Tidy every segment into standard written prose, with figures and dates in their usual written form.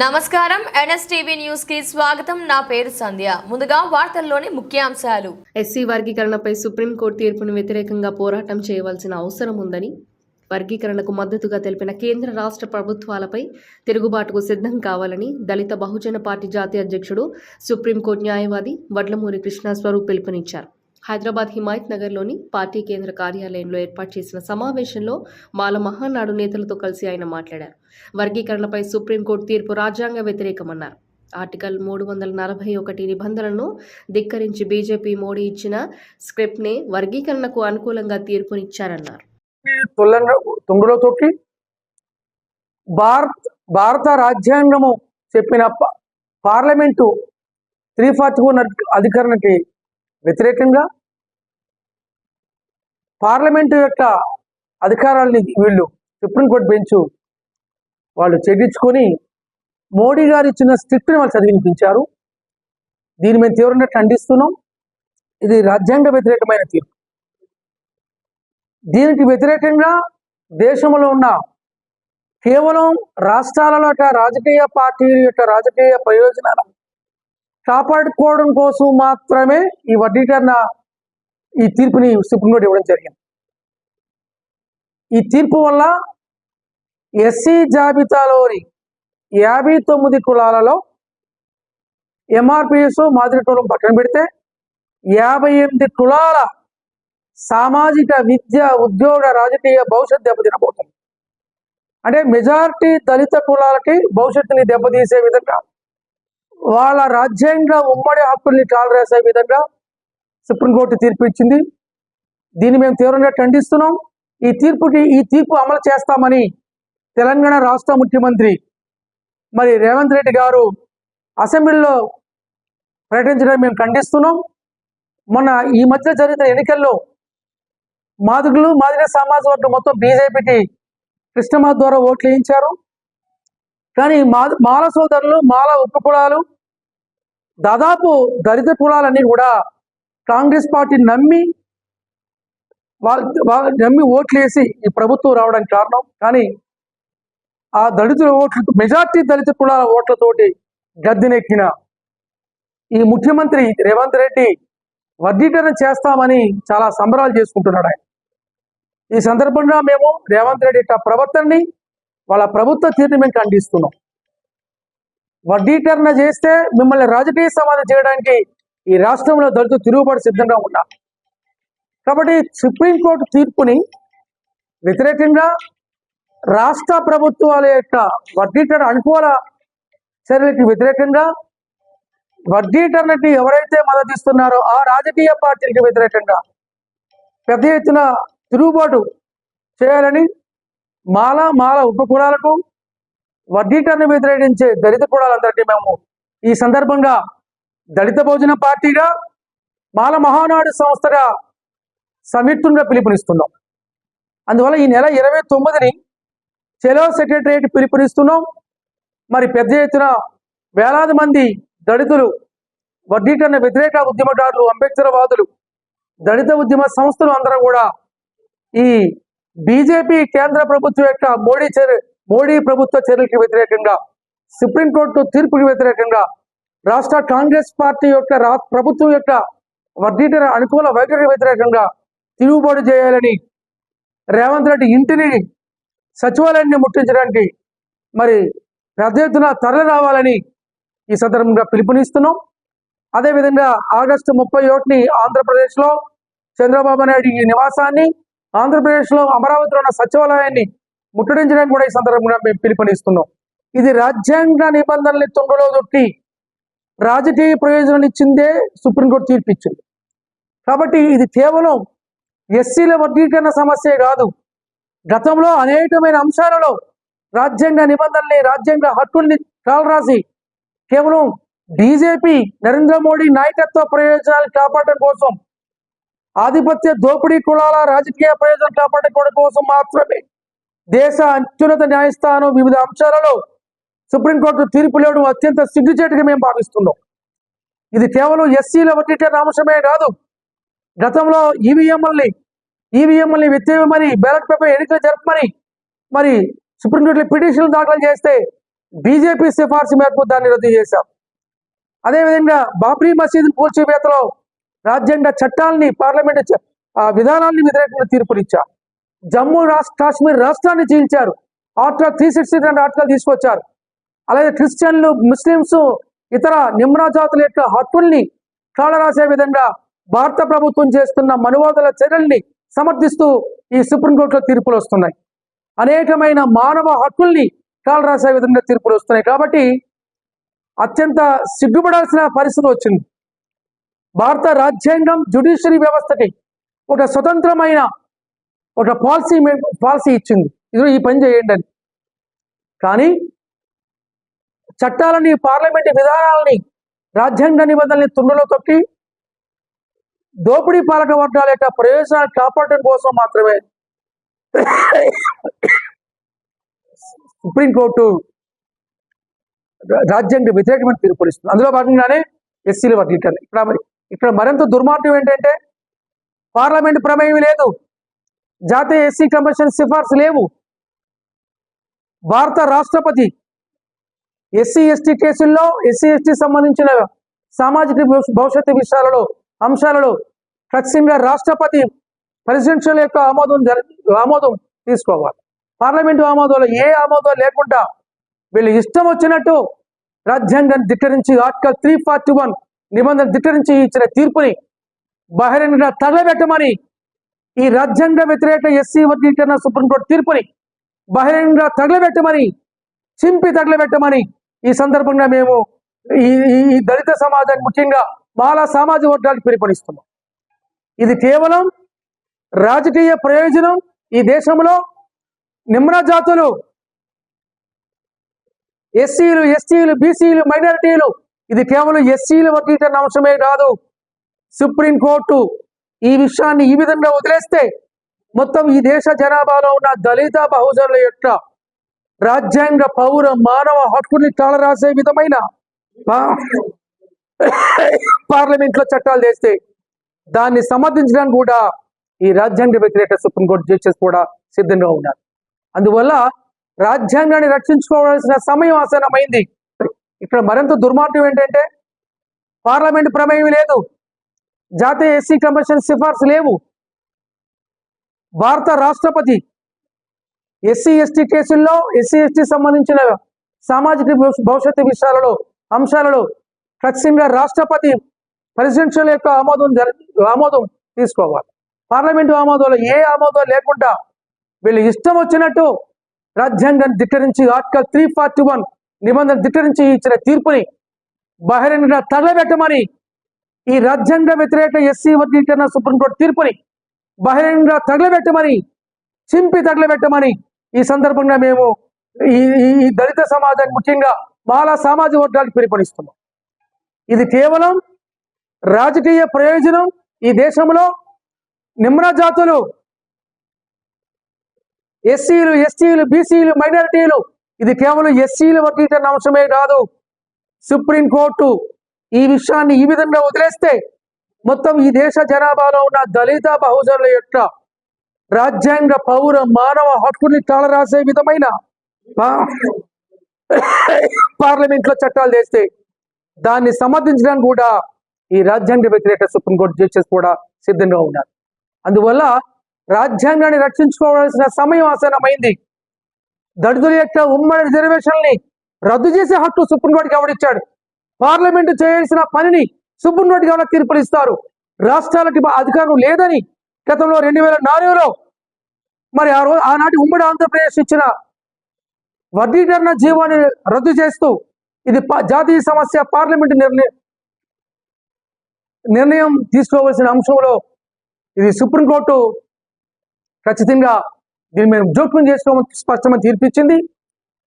నమస్కారం NSTV news కి స్వాగతం. నా పేరు సంధ్య. ముందుగా వార్తల్లోని ముఖ్యాంశాలు. ఎస్సీ వర్గీకరణపై సుప్రీంకోర్టు తీర్పును వ్యతిరేకంగా పోరాటం చేయవలసిన అవసరం ఉందని, వర్గీకరణకు మద్దతుగా తెలిపిన కేంద్ర రాష్ట్ర ప్రభుత్వాలపై తిరుగుబాటుకు సిద్ధం కావాలని దళిత బహుజన పార్టీ జాతీయ అధ్యక్షుడు, సుప్రీంకోర్టు న్యాయవాది వడ్లమూరి కృష్ణస్వరూప్ పిలుపునిచ్చారు. హైదరాబాద్ హిమాయత్ నగర్లోని పార్టీ కేంద్ర కార్యాలయంలో ఏర్పాటు చేసిన సమావేశంలో మాల మహానాడు నేతలతో కలిసి ఆయన మాట్లాడారు. వర్గీకరణపై సుప్రీంకోర్టు తీర్పు రాజ్యాంగ వ్యతిరేకమన్నారు. ఆర్టికల్ 341 నిబంధనలను ధిక్కరించి బీజేపీ మోడీ ఇచ్చిన స్క్రిప్ట్నే వర్గీకరణకు అనుకూలంగా తీర్పునిచ్చారన్నారు. భారత రాజ్యాంగము చెప్పిన పార్లమెంటు 341 అధికరణకి వ్యతిరేకంగా పార్లమెంటు యొక్క అధికారాలని వీళ్ళు సుప్రీంకోర్టు బెంచ్ వాళ్ళు చెల్లించుకొని మోడీ గారు ఇచ్చిన స్క్రిప్ట్ని వాళ్ళు చదివినిపించారు. దీన్ని మేము తీవ్రంగా ఖండిస్తున్నాం. ఇది రాజ్యాంగ వ్యతిరేకమైన తీర్పు. దీనికి వ్యతిరేకంగా దేశంలో ఉన్న కేవలం రాష్ట్రాలలో రాజకీయ పార్టీల యొక్క రాజకీయ ప్రయోజనాలను కాపాడుకోవడం కోసం మాత్రమే ఈ వర్గీకరణ ఈ తీర్పుని సుప్రీంకోర్టు ఇవ్వడం జరిగింది. ఈ తీర్పు వల్ల ఎస్సీ జాబితాలోని 59 కులాలలో ఎంఆర్పిఎస్ మాదిరి కులం పక్కన పెడితే 58 కులాల సామాజిక, విద్య, ఉద్యోగ, రాజకీయ భవిష్యత్తు దెబ్బతినబోతుంది. అంటే మెజారిటీ దళిత కులాలకి భవిష్యత్తుని దెబ్బతీసే విధంగా, వాళ్ళ రాజ్యాంగ ఉమ్మడి హక్కుల్ని కాలరేసే విధంగా సుప్రీంకోర్టు తీర్పు ఇచ్చింది. దీన్ని మేము తీవ్రంగా ఖండిస్తున్నాం. ఈ తీర్పు అమలు చేస్తామని తెలంగాణ రాష్ట్ర ముఖ్యమంత్రి రేవంత్ రెడ్డి గారు అసెంబ్లీలో ప్రకటించడం మేము ఖండిస్తున్నాం. మొన్న ఈ మధ్య జరిగిన ఎన్నికల్లో మాదిగ సమాజ వర్గం మొత్తం బీజేపీకి కృష్ణమాధ్ ద్వారా ఓట్లు వేయించారు. కానీ మాల సోదరులు, మాల ఉపకులాలు, దాదాపు దళిత కులాలన్నీ కూడా కాంగ్రెస్ పార్టీ నమ్మి ఓట్లు వేసి ఈ ప్రభుత్వం రావడానికి కారణం. కానీ ఆ దళితుల ఓట్లు, మెజార్టీ దళిత కులాల ఓట్లతోటి గద్దెనెక్కిన ఈ ముఖ్యమంత్రి రేవంత్ రెడ్డి వర్గీకరణ చేస్తామని చాలా సంబరాలు చేసుకుంటున్నాడు. ఆయన ఈ సందర్భంగా మేము రేవంత్ రెడ్డి ప్రవర్తనని, వాళ్ళ ప్రభుత్వ తీరుని మేము ఖండిస్తున్నాం. వర్గీకరణ చేస్తే మిమ్మల్ని రాజకీయ సమాధి చేయడానికి ఈ రాష్ట్రంలో దళితులు తిరుగుబాటు సిద్ధంగా ఉన్నారు. కాబట్టి సుప్రీంకోర్టు తీర్పుని వ్యతిరేకంగా రాష్ట్ర ప్రభుత్వాల యొక్క వర్గీకరణ అనుకూల చర్యలకు వ్యతిరేకంగా, వర్గీకరణకి ఎవరైతే మద్దతిస్తున్నారో ఆ రాజకీయ పార్టీలకు వ్యతిరేకంగా పెద్ద ఎత్తున తిరుగుబాటు చేయాలని, మాల ఉపకులాలకు వర్గీకరణ వ్యతిరేకించే దళిత కులాలందరికీ మేము ఈ సందర్భంగా దళిత బహుజన పార్టీగా, మాల మహానాడు సంస్థగా సంయుక్తంగా పిలుపునిస్తున్నాం. అందువల్ల ఈ నెల 29ని చెలో సెక్రటరియట్ పిలుపునిస్తున్నాం. పెద్ద ఎత్తున వేలాది మంది దళితులు, వర్గీకరణ వ్యతిరేక ఉద్యమకారులు, అంబేద్కరవాదులు, దళిత ఉద్యమ సంస్థలు అందరూ కూడా ఈ బీజేపీ కేంద్ర ప్రభుత్వం యొక్క మోడీ ప్రభుత్వ చర్యలకు వ్యతిరేకంగా, సుప్రీంకోర్టు తీర్పుకి వ్యతిరేకంగా, రాష్ట్ర కాంగ్రెస్ పార్టీ యొక్క ప్రభుత్వం యొక్క వర్గీకరణ అనుకూల వైఖరికి వ్యతిరేకంగా తిరుగుబాటు చేయాలని, రేవంత్ రెడ్డి ఇంటిని, సచివాలయాన్ని ముట్టించడానికి పెద్ద ఎత్తున తరలి రావాలని ఈ సందర్భంగా పిలుపునిస్తున్నాం. అదేవిధంగా ఆగస్టు 31ని ఆంధ్రప్రదేశ్లో చంద్రబాబు నాయుడు ఈ నివాసాన్ని, ఆంధ్రప్రదేశ్లో అమరావతిలో ఉన్న సచివాలయాన్ని ముట్టడించడానికి కూడా ఈ సందర్భంగా మేము పిలుపునిస్తున్నాం. ఇది రాజ్యాంగ నిబంధనల్ని తొంగలో దొక్కి రాజకీయ ప్రయోజనాలు ఇచ్చిందే సుప్రీంకోర్టు తీర్పు ఇచ్చింది. కాబట్టి ఇది కేవలం ఎస్సీల వర్గీకరణ సమస్యే కాదు. గతంలో అనేకమైన అంశాలలో రాజ్యాంగ నిబంధనల్ని, రాజ్యాంగ హక్కుల్ని కాలరాసి కేవలం బీజేపీ నరేంద్ర మోడీ నాయకత్వ ప్రయోజనాలు కాపాడడం కోసం, ఆధిపత్య దోపిడీ కులాల రాజకీయ ప్రయోజనాలు కాపాడుకోవడం కోసం మాత్రమే దేశ అత్యున్నత న్యాయస్థానం వివిధ అంశాలలో సుప్రీంకోర్టు తీర్పు ఇవ్వడం అత్యంత సిగ్గుచేటుగా మేము భావిస్తున్నాం. ఇది కేవలం ఎస్సీల వర్గీకరణ అంశమే కాదు. గతంలో ఈవీఎంలని వ్యతిరేకమని, బ్యాలెట్ పేపర్ ఎన్నికలు జరపమని సుప్రీంకోర్టులో పిటిషన్లు దాఖలు చేస్తే బీజేపీ సిఫార్సు మేరకు దాన్ని రద్దు చేశాం. అదేవిధంగా బాబ్రీ మసీదు కూల్చివేతలో రాజ్యాంగ చట్టాలని పార్లమెంట్ విధానాన్ని వ్యతిరేకంగా తీర్పునిచ్చారు. జమ్మూ కాశ్మీర్ రాష్ట్రాన్ని చీల్చారు. ఆర్టికల్ 360 ఆర్టికల్ తీసుకొచ్చారు. అలాగే క్రిస్టియన్లు, ముస్లింస్, ఇతర నిమ్న జాతుల యొక్క హక్కుల్ని కాళరాసే విధంగా భారత ప్రభుత్వం చేస్తున్న మనువాదుల చర్యల్ని సమర్థిస్తూ ఈ సుప్రీంకోర్టులో తీర్పులు వస్తున్నాయి. అనేకమైన మానవ హక్కుల్ని కాళరాసే విధంగా తీర్పులు వస్తున్నాయి. కాబట్టి అత్యంత సిగ్గుపడాల్సిన పరిస్థితి వచ్చింది. భారత రాజ్యాంగం జ్యుడిషియరీ వ్యవస్థకి ఒక స్వతంత్రమైన ఒక పాలసీ ఇచ్చింది, ఇది ఈ పని చేయండి అని. కానీ చట్టాలని, పార్లమెంటు విధానాలని, రాజ్యాంగ నిబంధనల్ని తుండలో తొక్కి దోపిడీ పాలక వర్గాల యొక్క ప్రయోజనాలు కాపాడటం కోసం మాత్రమే సుప్రీంకోర్టు రాజ్యాంగ వ్యతిరేకమైన తీర్పులు ఇస్తుంది. అందులో భాగంగానే ఎస్సీల వర్గీకరణ. ఇక్కడ మరింత దుర్మార్గం ఏంటంటే పార్లమెంట్ ప్రమేయం లేదు, జాతీయ ఎస్సీ కమిషన్ సిఫార్సు లేవు. భారత రాష్ట్రపతి ఎస్సీ ఎస్టీ కేసుల్లో, ఎస్సీ ఎస్టీ సంబంధించిన సామాజిక భవిష్యత్తు అంశాలలో ఖచ్చితంగా రాష్ట్రపతి ప్రెసిడెన్షియల్ యొక్క ఆమోదం తీసుకోవాలి. పార్లమెంటు ఆమోదాలు ఏ ఆమోదం లేకుండా వీళ్ళు ఇష్టం వచ్చినట్టు రాజ్యాంగాన్ని ధిక్కరించి ఆర్టికల్ 341 నిబంధన ధిక్కరించి ఇచ్చిన తీర్పుని బహిరంగంగా తగలబెట్టమని, ఈ రాజ్యాంగ వ్యతిరేక ఎస్సీ వర్గీకరణ సుప్రీంకోర్టు తీర్పుని బహిరంగంగా తగలబెట్టమని, చింపి తగలబెట్టమని ఈ సందర్భంగా మేము ఈ దళిత సమాజానికి, ముఖ్యంగా మాలా సామాజిక వర్గాలకు పిలుపునిస్తున్నాం. ఇది కేవలం రాజకీయ ప్రయోజనం. ఈ దేశంలో నిమ్న జాతులు, ఎస్సీలు, ఎస్టీలు, బీసీలు, మైనారిటీలు, ఇది కేవలం ఎస్సీల వర్గీకరణ అంశమే కాదు. సుప్రీంకోర్టు ఈ విషయాన్ని ఈ విధంగా వదిలేస్తే మొత్తం ఈ దేశ జనాభాలో ఉన్న దళిత బహుజనుల యొక్క రాజ్యాంగ, పౌర, మానవ హక్కుల్ని కాలరాసే విధమైన పార్లమెంట్లో చట్టాలు చేస్తే దాన్ని సమర్థించడానికి కూడా ఈ రాజ్యాంగ వ్యతిరేక సుప్రీంకోర్టు జడ్జెస్ కూడా సిద్ధంగా ఉన్నారు. అందువల్ల రాజ్యాంగాన్ని రక్షించుకోవాల్సిన సమయం ఆసన్నమైంది. ఇక్కడ మరింత దుర్మార్గం ఏంటంటే పార్లమెంట్ ప్రమేయం లేదు, జాతీయ ఎస్సీ కమిషన్ సిఫార్సు లేవు. భారత రాష్ట్రపతి ఎస్సీ ఎస్టీ కేసుల్లో, ఎస్సీ ఎస్టీ సంబంధించిన సామాజిక భవిష్యత్తు అంశాలలో ఖచ్చితంగా రాష్ట్రపతి ప్రెసిడెన్షియల్ యొక్క ఆమోదం తీసుకోవాలి. పార్లమెంటు ఆమోదాలు ఏ ఆమోదం లేకుండా వీళ్ళు ఇష్టం వచ్చినట్టు రాజ్యాంగాన్ని ధిక్కరించి ఆర్టికల్ 341 నిబంధన ధిక్కరించి ఇచ్చిన తీర్పుని బహిరంగంగా తగలబెట్టమని, ఈ రాజ్యాంగ వ్యతిరేక ఎస్సీ వర్గీకరణ సుప్రీంకోర్టు తీర్పుని బహిరంగంగా తగలబెట్టమని, చింపి తగలబెట్టమని ఈ సందర్భంగా మేము ఈ దళిత సమాజానికి, ముఖ్యంగా మాలా సామాజిక వర్గాలకు పిలుపునిస్తున్నాం. ఇది కేవలం రాజకీయ ప్రయోజనం. ఈ దేశంలో నిమ్న జాతులు, ఎస్సీలు, ఎస్టీలు, బీసీలు, మైనారిటీలు, ఇది కేవలం ఎస్సీల వర్గీకరణ అంశమే కాదు. సుప్రీంకోర్టు ఈ విషయాన్ని ఈ విధంగా వదిలేస్తే మొత్తం ఈ దేశ జనాభాలో ఉన్న దళిత బహుజనుల యొక్క రాజ్యాంగ, పౌర, మానవ హక్కుల్ని కాలరాసే విధమైన పార్లమెంట్లో చట్టాలు చేస్తే దాన్ని సమర్థించడానికి కూడా ఈ రాజ్యాంగ వ్యతిరేక సుప్రీంకోర్టు జడ్జెస్ కూడా సిద్ధంగా ఉన్నారు. అందువల్ల రాజ్యాంగాన్ని రక్షించుకోవాల్సిన సమయం ఆసన్నమైంది. దళితుల యొక్క ఉమ్మడి రిజర్వేషన్ని రద్దు చేసే హక్కు సుప్రీంకోర్టుకి ఎవరిచ్చాడు? పార్లమెంటు చేయాల్సిన పనిని సుప్రీంకోర్టుకి ఎవరు తీర్పులు ఇస్తారు? రాష్ట్రాలకి అధికారం లేదని గతంలో 2004లో మరి ఆనాటి ఉమ్మడి ఆంధ్రప్రదేశ్ ఇచ్చిన వర్గీకరణ జీవోని రద్దు చేస్తూ ఇది జాతీయ సమస్య, పార్లమెంటు నిర్ణయం తీసుకోవాల్సిన అంశంలో ఇది సుప్రీంకోర్టు ఖచ్చితంగా దీన్ని మేము జోక్యం చేసుకోమని స్పష్టంగా తీర్పిచ్చింది.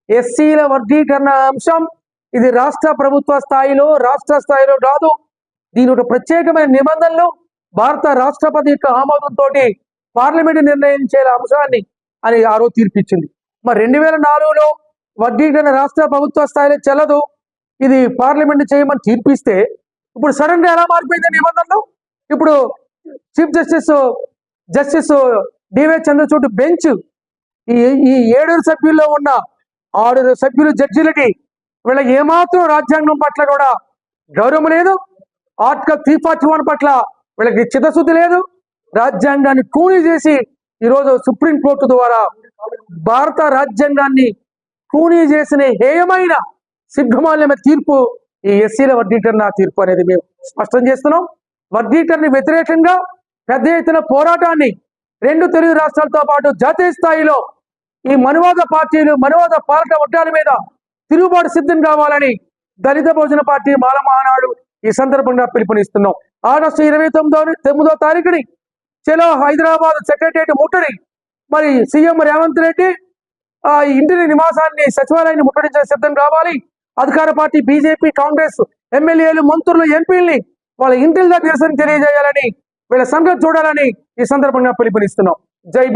ఎస్సీల వర్గీకరణ అంశం ఇది రాష్ట్ర ప్రభుత్వ స్థాయిలో, రాష్ట్ర స్థాయిలో కాదు. దీని ఒక ప్రత్యేకమైన నిబంధనలు భారత రాష్ట్రపతి యొక్క ఆమోదంతో పార్లమెంటు నిర్ణయించే అంశాన్ని అని ఆ రోజు తీర్పిచ్చింది. మరి 2004లో వర్గీకరణ రాష్ట్ర ప్రభుత్వ స్థాయిలో చెల్లదు, ఇది పార్లమెంటు చేయమని తీర్పిస్తే ఇప్పుడు సడన్ గా ఎలా మారిపోయింది నిబంధనలు? ఇప్పుడు chief justice DY Chandrachud bench ఈ 7 సభ్యుల్లో ఉన్న 6 సభ్యులు జడ్జిలకి వీళ్ళకి ఏమాత్రం రాజ్యాంగం పట్ల కూడా గౌరవం లేదు. ఆర్టికల్ 341 పట్ల వీళ్ళకి చిత్తశుద్ధి లేదు. రాజ్యాంగాన్ని కూనీ చేసి ఈరోజు సుప్రీంకోర్టు ద్వారా భారత రాజ్యాంగాన్ని కూనీ చేసిన హేయమైన సిగ్గుమాల్యమైన తీర్పు ఈ ఎస్సీల వర్గీకరణ తీర్పు అనేది మేము స్పష్టం చేస్తున్నాం. వర్గీకరణ వ్యతిరేకంగా పెద్ద ఎత్తున పోరాటాన్ని 2 తెలుగు రాష్ట్రాలతో పాటు జాతీయ స్థాయిలో ఈ మనువాద పార్టీలు, మనువాద పాలక వర్గాల మీద తిరుగుబాటు సిద్ధం కావాలని దళిత బహుజన పార్టీ మాల మహానాడు ఈ సందర్భంగా పిలుపునిస్తున్నాం. ఆగస్టు 29వ తారీఖుని చలో హైదరాబాద్ సెక్రటరియట్ ముట్టడి, మరి సీఎం రేవంత్ రెడ్డి ఆ ఇంటిని నివాసాన్ని సచివాలయాన్ని ముట్టడించే సిద్ధం కావాలి. అధికార పార్టీ బీజేపీ, కాంగ్రెస్ ఎమ్మెల్యేలు, మంత్రులు, ఎంపీల్ని వాళ్ళ ఇంటిల నిరసన తెలియజేయాలని, వీళ్ళ సంగతి చూడాలని ఈ సందర్భంగా పిలుపునిస్తున్నాం. జై